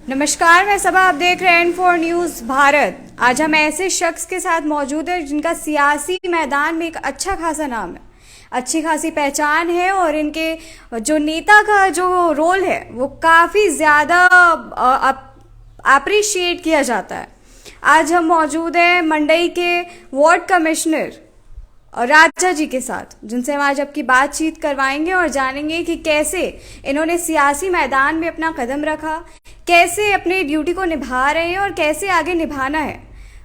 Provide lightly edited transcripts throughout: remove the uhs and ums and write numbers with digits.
नमस्कार, मैं सबा, आप देख रहे हैं N4 न्यूज़ भारत। आज हम ऐसे शख्स के साथ मौजूद हैं जिनका सियासी मैदान में एक अच्छा खासा नाम है, अच्छी खासी पहचान है और इनके जो नेता का जो रोल है वो काफ़ी ज़्यादा अप्रिशिएट किया जाता है। आज हम मौजूद हैं मंडई के वार्ड कमिश्नर और राजा जी के साथ, जिनसे हम आज आपकी बातचीत करवाएंगे और जानेंगे कि कैसे इन्होंने सियासी मैदान में अपना कदम रखा, कैसे अपने ड्यूटी को निभा रहे हैं और कैसे आगे निभाना है।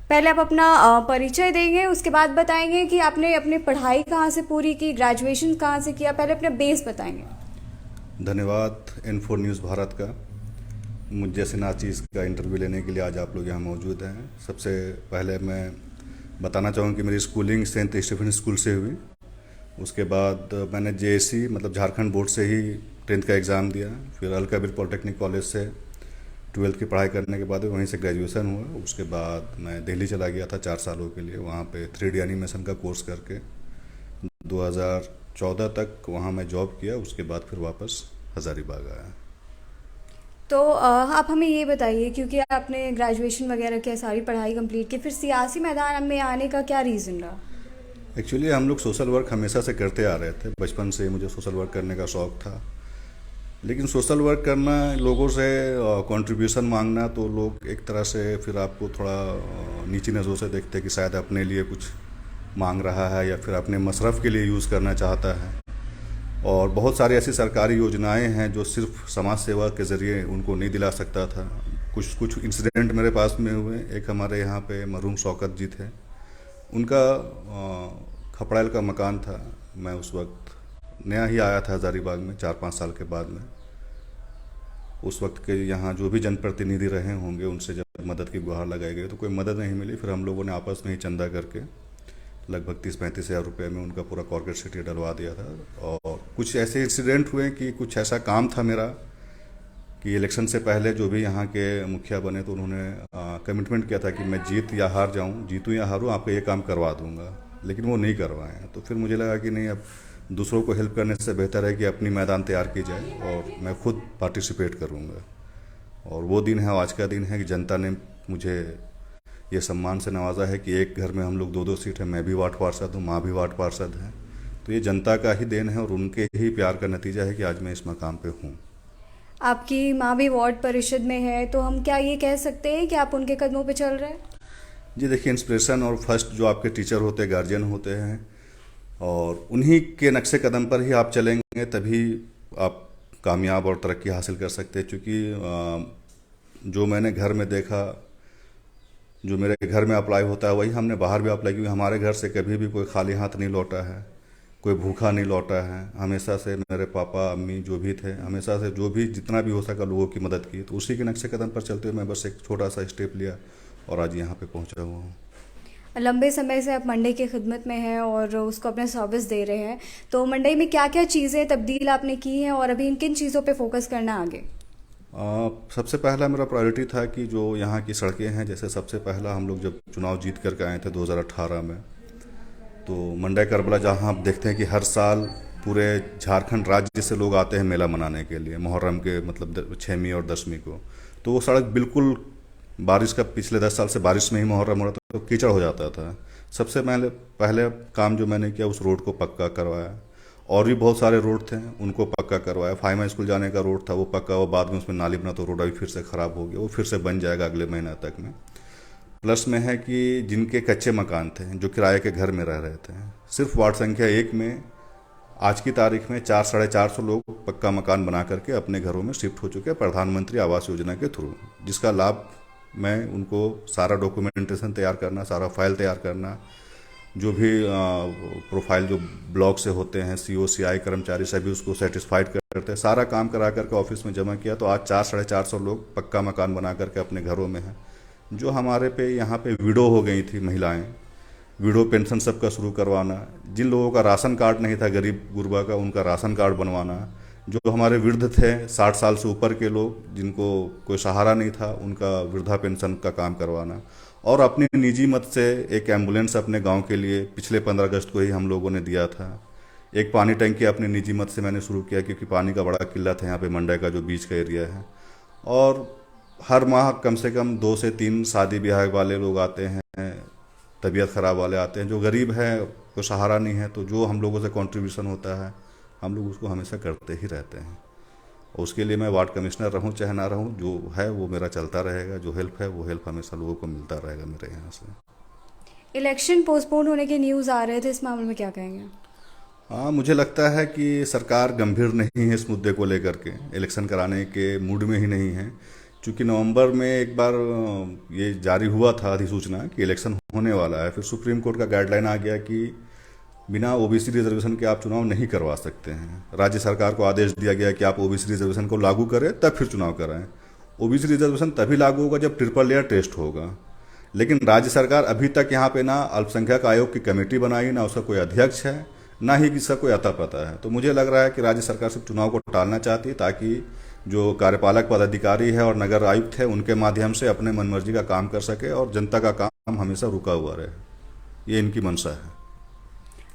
पहले आप अपना परिचय देंगे, उसके बाद बताएंगे कि आपने अपनी पढ़ाई कहाँ से पूरी की, ग्रेजुएशन कहाँ से किया। पहले अपना बेस बताएंगे। धन्यवाद N4 न्यूज़ भारत का मुझ जैसे नाचीज़ का इंटरव्यू लेने के लिए आज आप लोग यहाँ मौजूद हैं। सबसे पहले मैं बताना चाहूँगा कि मेरी स्कूलिंग सेंट स्टीफन स्कूल से हुई। उसके बाद मैंने JSC मतलब झारखंड बोर्ड से ही 10th का एग्ज़ाम दिया। फिर अल कबीर पॉलिटेक्निक कॉलेज से 12th की पढ़ाई करने के बाद वहीं से ग्रेजुएशन हुआ। उसके बाद मैं दिल्ली चला गया था 4 सालों के लिए। वहाँ पे 3D एनिमेशन का कोर्स करके 2014 तक वहाँ मैं जॉब किया। उसके बाद फिर वापस हज़ारीबाग आया। तो आप हमें ये बताइए, क्योंकि आपने ग्रेजुएशन वगैरह की सारी पढ़ाई कंप्लीट की, फिर सियासी मैदान में आने का क्या रीज़न रहा? एक्चुअली हम लोग सोशल वर्क हमेशा से करते आ रहे थे। बचपन से मुझे सोशल वर्क करने का शौक़ था, लेकिन सोशल वर्क करना, लोगों से कंट्रीब्यूशन मांगना, तो लोग एक तरह से फिर आपको थोड़ा नीची नज़रों से देखते हैं कि शायद अपने लिए कुछ मांग रहा है या फिर अपने मसरफ़ के लिए यूज़ करना चाहता है। और बहुत सारी ऐसी सरकारी योजनाएं हैं जो सिर्फ समाज सेवा के ज़रिए उनको नहीं दिला सकता था। कुछ इंसिडेंट मेरे पास में हुए। एक हमारे यहाँ पे मरहूम शौकत जी थे, उनका खपड़ैल का मकान था। मैं उस वक्त नया ही आया था हज़ारीबाग में 4-5 साल के बाद में। उस वक्त के यहाँ जो भी जनप्रतिनिधि रहे होंगे उनसे जब मदद की गुहार लगाई गई तो कोई मदद नहीं मिली। फिर हम लोगों ने आपस में ही चंदा करके लगभग 30-35 हज़ार रुपये में उनका पूरा कॉर्पोरेट सिटी डलवा दिया था। और कुछ ऐसे इंसिडेंट हुए कि कुछ ऐसा काम था मेरा कि इलेक्शन से पहले जो भी यहाँ के मुखिया बने तो उन्होंने कमिटमेंट किया था कि मैं जीत या हार जाऊँ, जीतूँ या हारूँ, आपका ये काम करवा दूँगा, लेकिन वो नहीं करवाएं। तो फिर मुझे लगा कि नहीं, अब दूसरों को हेल्प करने से बेहतर है कि अपनी मैदान तैयार की जाए और मैं खुद पार्टिसिपेट करूँगा। और वो दिन है, आज का दिन है कि जनता ने मुझे ये सम्मान से नवाजा है कि एक घर में हम लोग 2-2 सीट हैं। मैं भी वार्ड पार्षद हूँ, माँ भी वार्ड पार्षद हैं। तो ये जनता का ही देन है और उनके ही प्यार का नतीजा है कि आज मैं इस मकाम पे हूँ। आपकी माँ भी वार्ड परिषद में है, तो हम क्या ये कह सकते हैं कि आप उनके कदमों पे चल रहे हैं? जी देखिए, इंस्पिरेशन और फर्स्ट जो आपके टीचर होते हैं, गार्जियन होते हैं, और उन्हीं के नक्शे कदम पर ही आप चलेंगे, तभी आप कामयाब और तरक्की हासिल कर सकते हैं। क्योंकि जो मैंने घर में देखा, जो मेरे घर में अप्लाई होता है वही हमने बाहर भी अप्लाई, क्योंकि हमारे घर से कभी भी कोई खाली हाथ नहीं लौटा है, कोई भूखा नहीं लौटा है। हमेशा से मेरे पापा अम्मी जो भी थे, हमेशा से जो भी जितना भी हो सका लोगों की मदद की। तो उसी के नक्शे कदम पर चलते हुए मैं बस एक छोटा सा स्टेप लिया और आज यहाँ पे पहुँचा हुआ हूँ। लंबे समय से आप मंडई की खिदमत में हैं और उसको अपने सर्विस दे रहे हैं, तो मंडई में क्या क्या चीज़ें तब्दील आपने की हैं और अभी इन किन चीज़ों पे फोकस करना आगे? सबसे पहला मेरा प्रायोरिटी था कि जो यहाँ की सड़कें हैं, जैसे सबसे पहला हम लोग जब चुनाव जीत करके आए थे 2018 में, तो मंडई करबला जहाँ आप देखते हैं कि हर साल पूरे झारखंड राज्य से लोग आते हैं मेला मनाने के लिए, मुहर्रम के मतलब 6वीं और 10वीं को। तो वो सड़क बिल्कुल बारिश का, पिछले 10 साल से बारिश में ही मुहर्रम हो रहा था तो कीचड़ हो जाता था। सबसे पहले काम जो मैंने किया उस रोड को पक्का करवाया। और भी बहुत सारे रोड थे उनको पक्का करवाया। फाइमा स्कूल जाने का रोड था वो पक्का हुआ, बाद में उसमें नाली बना तो रोड अभी फिर से ख़राब हो गया, वो फिर से बन जाएगा अगले महीना तक में। प्लस में है कि जिनके कच्चे मकान थे, जो किराए के घर में रह रहे थे, सिर्फ वार्ड संख्या 1 में आज की तारीख में 400-450 लोग पक्का मकान बना करके अपने घरों में शिफ्ट हो चुके हैं प्रधानमंत्री आवास योजना के थ्रू, जिसका लाभ मैं उनको सारा डॉक्यूमेंटेशन तैयार करना, सारा फाइल तैयार करना, जो भी प्रोफाइल जो ब्लॉक से होते हैं, CO CI कर्मचारी सभी उसको सेटिस्फाइड करते हैं, सारा काम करा करके ऑफिस में जमा किया। तो आज 400-450 लोग पक्का मकान बना करके अपने घरों में हैं। जो हमारे पे यहाँ पे विडो हो गई थी महिलाएं, विडो पेंशन सबका शुरू करवाना, जिन लोगों का राशन कार्ड नहीं था गरीब गुरबा का, उनका राशन कार्ड बनवाना, जो हमारे वृद्ध थे 60 साल से ऊपर के लोग जिनको कोई सहारा नहीं था, उनका वृद्धा पेंशन का काम करवाना। और अपनी निजी मत से एक एम्बुलेंस अपने गांव के लिए पिछले 15 अगस्त को ही हम लोगों ने दिया था। एक पानी टंकी अपनी निजी मत से मैंने शुरू किया, क्योंकि पानी का बड़ा किल्लत है यहाँ पे मंडई का जो बीच का एरिया है। और हर माह कम से कम 2 से 3 शादी ब्याह वाले लोग आते हैं, तबीयत ख़राब वाले आते हैं, जो गरीब हैं, कोई सहारा नहीं है, तो जो हम लोगों से कंट्रीब्यूशन होता है हम लोग उसको हमेशा करते ही रहते हैं। और उसके लिए मैं वार्ड कमिश्नर रहूं चाहे ना रहूं, जो है वो मेरा चलता रहेगा, जो हेल्प है वो हेल्प हमेशा लोगों को मिलता रहेगा मेरे यहाँ से। इलेक्शन पोस्टपोन होने के न्यूज़ आ रहे थे, इस मामले में क्या कहेंगे? हाँ, मुझे लगता है कि सरकार गंभीर नहीं है इस मुद्दे को लेकर के, इलेक्शन कराने के मूड में ही नहीं है। क्योंकि नवंबर में एक बार ये जारी हुआ था अधिसूचना कि इलेक्शन होने वाला है, फिर सुप्रीम कोर्ट का गाइडलाइन आ गया कि बिना ओबीसी रिजर्वेशन के आप चुनाव नहीं करवा सकते हैं। राज्य सरकार को आदेश दिया गया कि आप ओबीसी रिजर्वेशन को लागू करें तब फिर चुनाव कराएं। ओबीसी रिजर्वेशन तभी लागू होगा जब ट्रिपल लेयर टेस्ट होगा। लेकिन राज्य सरकार अभी तक यहाँ पे ना अल्पसंख्यक आयोग की कमेटी बनाई, ना उसका कोई अध्यक्ष है, ना ही किसी का कोई अता पता है। तो मुझे लग रहा है कि राज्य सरकार सिर्फ चुनाव को टालना चाहती है, ताकि जो कार्यपालक पदाधिकारी है और नगर आयुक्त है उनके माध्यम से अपने मनमर्जी का काम कर सके और जनता का काम हमेशा रुका हुआ रहे। ये इनकी मंशा है।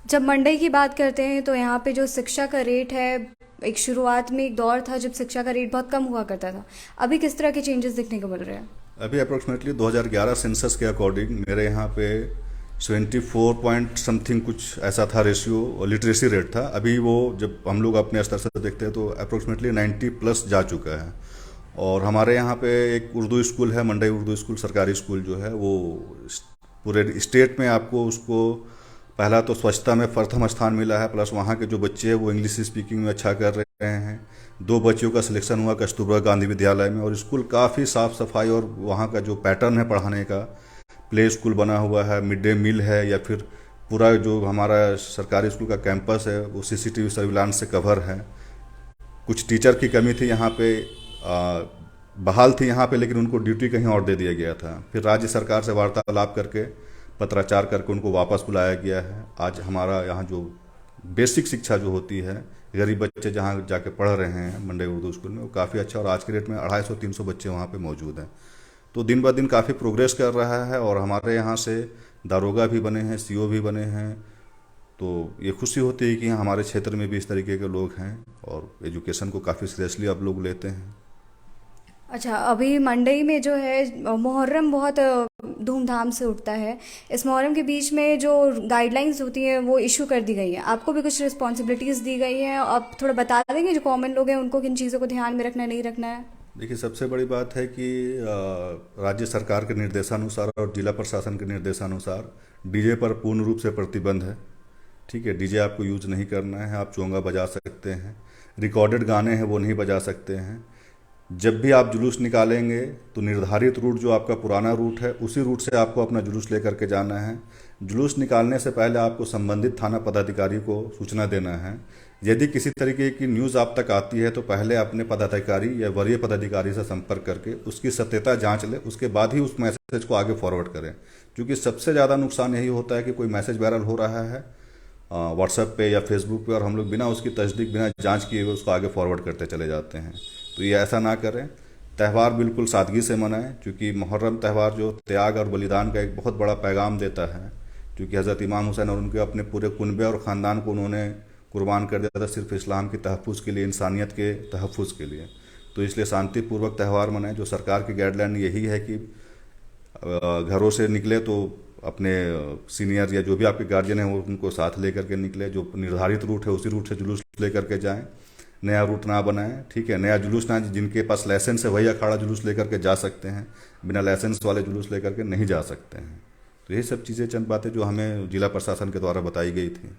जब मंडई की बात करते हैं तो यहाँ पे जो शिक्षा का रेट है, एक शुरुआत में एक दौर था जब शिक्षा का रेट बहुत कम हुआ करता था, अभी किस तरह के चेंजेस देखने को मिल रहे हैं? अभी अप्रोक्सीमेटली 2011 सेंसस के अकॉर्डिंग मेरे यहाँ पे 74 पॉइंट समथिंग कुछ ऐसा था रेशियो, लिटरेसी रेट था। अभी वो जब हम लोग अपने स्तर से देखते हैं तो अप्रोक्सीमेटली 90 प्लस जा चुका है। और हमारे यहाँ पे एक उर्दू स्कूल है, मंडई उर्दू स्कूल, सरकारी स्कूल जो है वो पूरे स्टेट में आपको उसको पहला तो स्वच्छता में प्रथम स्थान मिला है, प्लस वहाँ के जो बच्चे हैं वो इंग्लिश स्पीकिंग में अच्छा कर रहे हैं। 2 बच्चियों का सिलेक्शन हुआ कस्तूरबा गांधी विद्यालय में, और स्कूल काफ़ी साफ़ सफाई और वहाँ का जो पैटर्न है पढ़ाने का, प्ले स्कूल बना हुआ है, मिड डे मील है, या फिर पूरा जो हमारा सरकारी स्कूल का कैंपस है वो सीसीटीवी सर्विलांस से कवर है। कुछ टीचर की कमी थी यहाँ पे, बहाल थी यहाँ पे, लेकिन उनको ड्यूटी कहीं और दे दिया गया था। फिर राज्य सरकार से वार्तालाप करके पत्राचार करके उनको वापस बुलाया गया है। आज हमारा यहाँ जो बेसिक शिक्षा जो होती है, गरीब बच्चे जहाँ जाके पढ़ रहे हैं मंडई उर्दू स्कूल में, वो काफ़ी अच्छा, और आज के डेट में 250-300 बच्चे वहाँ पे मौजूद हैं। तो दिन ब दिन काफ़ी प्रोग्रेस कर रहा है, और हमारे यहाँ से दारोगा भी बने हैं, सीओ भी बने हैं। तो ये खुशी होती है कि हमारे क्षेत्र में भी इस तरीके के लोग हैं और एजुकेशन को काफ़ी सीरियसली अब लोग लेते हैं। अच्छा, अभी मंडई में जो है मुहर्रम बहुत धूमधाम से उठता है। इस मुहर्रम के बीच में जो गाइडलाइंस होती हैं वो इशू कर दी गई हैं, आपको भी कुछ रिस्पॉन्सिबिलिटीज़ दी गई हैं, आप थोड़ा बता देंगे जो कॉमन लोग हैं उनको किन चीज़ों को ध्यान में रखना है, नहीं रखना है? देखिए, सबसे बड़ी बात है कि राज्य सरकार के निर्देशानुसार और जिला प्रशासन के निर्देशानुसार डीजे पर पूर्ण रूप से प्रतिबंध है। ठीक है, डीजे आपको यूज नहीं करना है, आप चोंगा बजा सकते हैं, रिकॉर्डेड गाने हैं वो नहीं बजा सकते हैं। जब भी आप जुलूस निकालेंगे तो निर्धारित रूट जो आपका पुराना रूट है उसी रूट से आपको अपना जुलूस लेकर के जाना है। जुलूस निकालने से पहले आपको संबंधित थाना पदाधिकारी को सूचना देना है। यदि किसी तरीके की न्यूज़ आप तक आती है तो पहले अपने पदाधिकारी या वरीय पदाधिकारी से संपर्क करके उसकी सत्यता जांच लें, उसके बाद ही उस मैसेज को आगे फॉरवर्ड करें। क्योंकि सबसे ज़्यादा नुकसान यही होता है कि कोई मैसेज वायरल हो रहा है व्हाट्सएप पे या फेसबुक पे, और हम लोग बिना उसकी तस्दीक, बिना जांच किए हुए उसको आगे फॉरवर्ड करते चले जाते हैं। तो ये ऐसा ना करें। त्यौहार बिल्कुल सादगी से मनाएं, क्योंकि मुहर्रम त्यौहार जो त्याग और बलिदान का एक बहुत बड़ा पैगाम देता है। क्योंकि हज़रत इमाम हुसैन और उनके अपने पूरे कुनबे और ख़ानदान को उन्होंने कुर्बान कर दिया था सिर्फ इस्लाम के तहफ़्फ़ुज़ के लिए, इंसानियत के तहफ़्फ़ुज़ के लिए। तो इसलिए शांतिपूर्वक त्यौहार मनाएं। जो सरकार की गाइडलाइन यही है कि घरों से निकले तो अपने सीनियर या जो भी आपके गार्जियन हैं वो उनको साथ लेकर के निकले। जो निर्धारित रूट है उसी रूट से जुलूस लेकर के जाएं, नया रूट ना बनाएं। ठीक है, नया जुलूस ना, जिनके पास लाइसेंस है वही अखाड़ा जुलूस लेकर के जा सकते हैं, बिना लाइसेंस वाले जुलूस लेकर के नहीं जा सकते हैं। तो यही सब चीज़ें, चंद बातें जो हमें जिला प्रशासन के द्वारा बताई गई थी।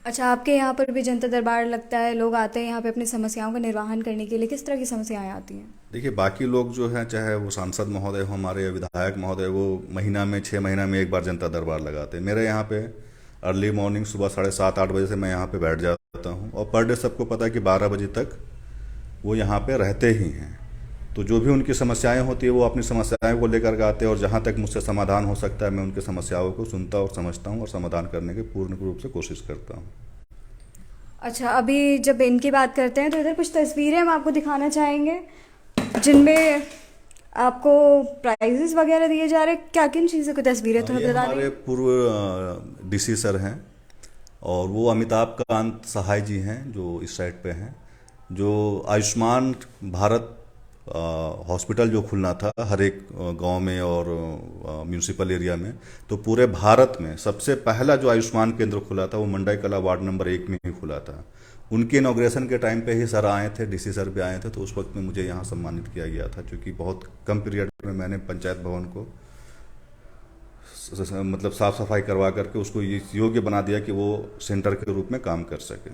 अच्छा, आपके यहाँ पर भी जनता दरबार लगता है, लोग आते हैं यहाँ पे अपनी समस्याओं का निर्वाहन करने के लिए, किस तरह की समस्याएं आती हैं? देखिए, बाकी लोग जो हैं, चाहे वो सांसद महोदय हो हमारे या विधायक महोदय, वो महीना में 6 महीना में एक बार जनता दरबार लगाते हैं। मेरे यहाँ पे अर्ली मॉर्निंग सुबह 7:30-8 बजे से मैं यहाँ पे बैठ जाता हूँ, और पर डे सबको पता है कि 12 बजे तक वो यहाँ पे रहते ही हैं। तो जो भी उनकी समस्याएं होती है वो अपनी समस्याएं को लेकर के आते हैं, और जहाँ तक मुझसे समाधान हो सकता है मैं उनकी समस्याओं को सुनता और समझता हूँ और समाधान करने की पूर्ण रूप से कोशिश करता हूँ। अच्छा, अभी जब इनकी बात करते हैं तो इधर कुछ तस्वीरें हम आपको दिखाना चाहेंगे जिनमें आपको प्राइजेस वगैरह दिए जा रहे हैं। क्या किन चीज़ों की तस्वीरें थोड़ा ये बता हमारे देंगे? पूर्व डीसी सर हैं, और वो अमिताभ कांत सहाय जी हैं जो इस साइड पे हैं, जो आयुष्मान भारत हॉस्पिटल जो खुलना था हर एक गांव में और म्यूनिसिपल एरिया में, तो पूरे भारत में सबसे पहला जो आयुष्मान केंद्र खुला था वो मंडई कला वार्ड नंबर 1 में ही खुला था। उनके इनॉग्रेशन के टाइम पे ही सर आए थे, डीसी सर भी आए थे, तो उस वक्त में मुझे यहाँ सम्मानित किया गया था, क्योंकि बहुत कम पीरियड में मैंने पंचायत भवन को मतलब साफ सफाई करवा करके उसको ये योग्य बना दिया कि वो सेंटर के रूप में काम कर सके।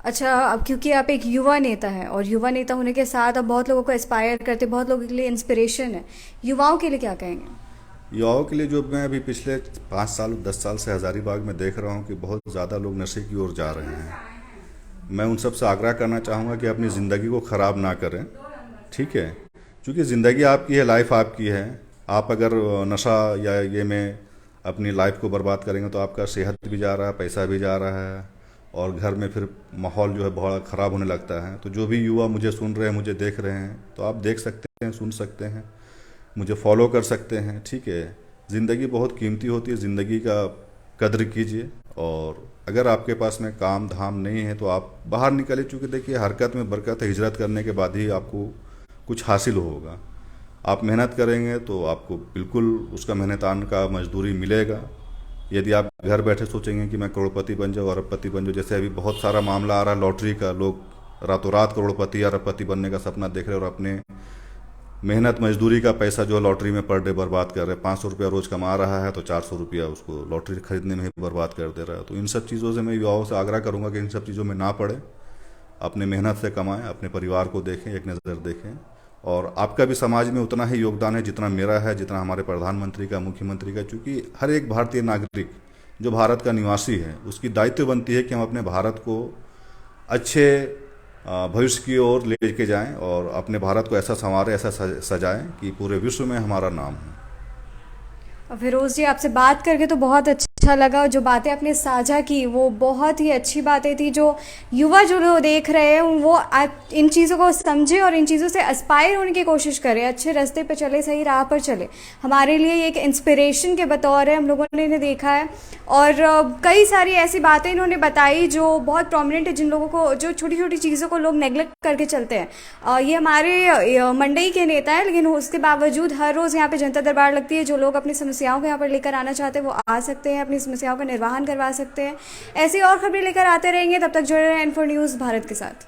अच्छा, अब क्योंकि आप एक युवा नेता हैं और युवा नेता होने के साथ अब बहुत लोगों को इंस्पायर करते, बहुत लोगों के लिए इंस्पिरेशन है, युवाओं के लिए क्या कहेंगे? युवाओं के लिए जो मैं अभी पिछले 5 साल 10 साल से हज़ारीबाग में देख रहा हूँ कि बहुत ज़्यादा लोग नशे की ओर जा रहे हैं। मैं उन सब से आग्रह करना चाहूँगा कि अपनी ज़िंदगी को ख़राब ना करें, ठीक है, क्योंकि ज़िंदगी आपकी है, लाइफ आपकी है। आप अगर नशा या ये में अपनी लाइफ को बर्बाद करेंगे तो आपका सेहत भी जा रहा है, पैसा भी जा रहा है, और घर में फिर माहौल जो है बहुत ख़राब होने लगता है। तो जो भी युवा मुझे सुन रहे हैं, मुझे देख रहे हैं, तो आप देख सकते हैं, सुन सकते हैं, मुझे फॉलो कर सकते हैं, ठीक है। ज़िंदगी बहुत कीमती होती है, ज़िंदगी का कद्र कीजिए। और अगर आपके पास में काम धाम नहीं है तो आप बाहर निकलिए, चूँकि देखिए हरकत में बरकत है, हिजरत करने के बाद ही आपको कुछ हासिल होगा। आप मेहनत करेंगे तो आपको बिल्कुल उसका मेहनतान का मजदूरी मिलेगा। यदि आप घर बैठे सोचेंगे कि मैं करोड़पति बन जाऊँ, अरबपति बन जाऊँ, जैसे अभी बहुत सारा मामला आ रहा है लॉटरी का, लोग रातों रात करोड़पति अरबपति बनने का सपना देख रहे हैं और अपने मेहनत मजदूरी का पैसा जो लॉटरी में पर डे बर्बाद कर रहे हैं। 500 रुपया रोज़ कमा रहा है तो 400 रुपया उसको लॉटरी खरीदने में ही बर्बाद कर दे रहा है। तो इन सब चीज़ों से मैं युवाओं से आग्रह करूँगा कि इन सब चीज़ों में ना पड़े, अपने मेहनत से कमाएं, अपने परिवार को देखें, एक नज़र देखें। और आपका भी समाज में उतना ही योगदान है जितना मेरा है, जितना हमारे प्रधानमंत्री का, मुख्यमंत्री का, क्योंकि हर एक भारतीय नागरिक जो भारत का निवासी है उसकी दायित्व बनती है कि हम अपने भारत को अच्छे भविष्य की ओर लेके जाएं और अपने भारत को ऐसा संवारें, ऐसा सजाएं कि पूरे विश्व में हमारा नाम हो। और फिरोज़ जी, आपसे बात करके तो बहुत अच्छा लगा, और जो बातें आपने साझा की वो बहुत ही अच्छी बातें थी। जो युवा जो लोग देख रहे हैं वो आप इन चीज़ों को समझे और इन चीज़ों से एस्पायर होने की कोशिश करें, अच्छे रास्ते पर चले, सही राह पर चले। हमारे लिए ये एक इंस्पिरेशन के बतौर है, हम लोगों ने इन्हें देखा है, और कई सारी ऐसी बातें इन्होंने बताई जो बहुत प्रोमिनेंट है, जिन लोगों को, जो छोटी छोटी चीज़ों को लोग नेग्लेक्ट करके चलते हैं। ये हमारे मंडई के नेता है, लेकिन उसके बावजूद हर रोज़ यहाँ पे जनता दरबार लगती है। जो लोग अपनी समस्याओं को यहाँ पर लेकर आना चाहते हैं वो आ सकते हैं, अपनी समस्याओं का निर्वहन करवा सकते हैं। ऐसी और खबरें लेकर आते रहेंगे, तब तक जुड़े रहें इन्फो न्यूज़ भारत के साथ।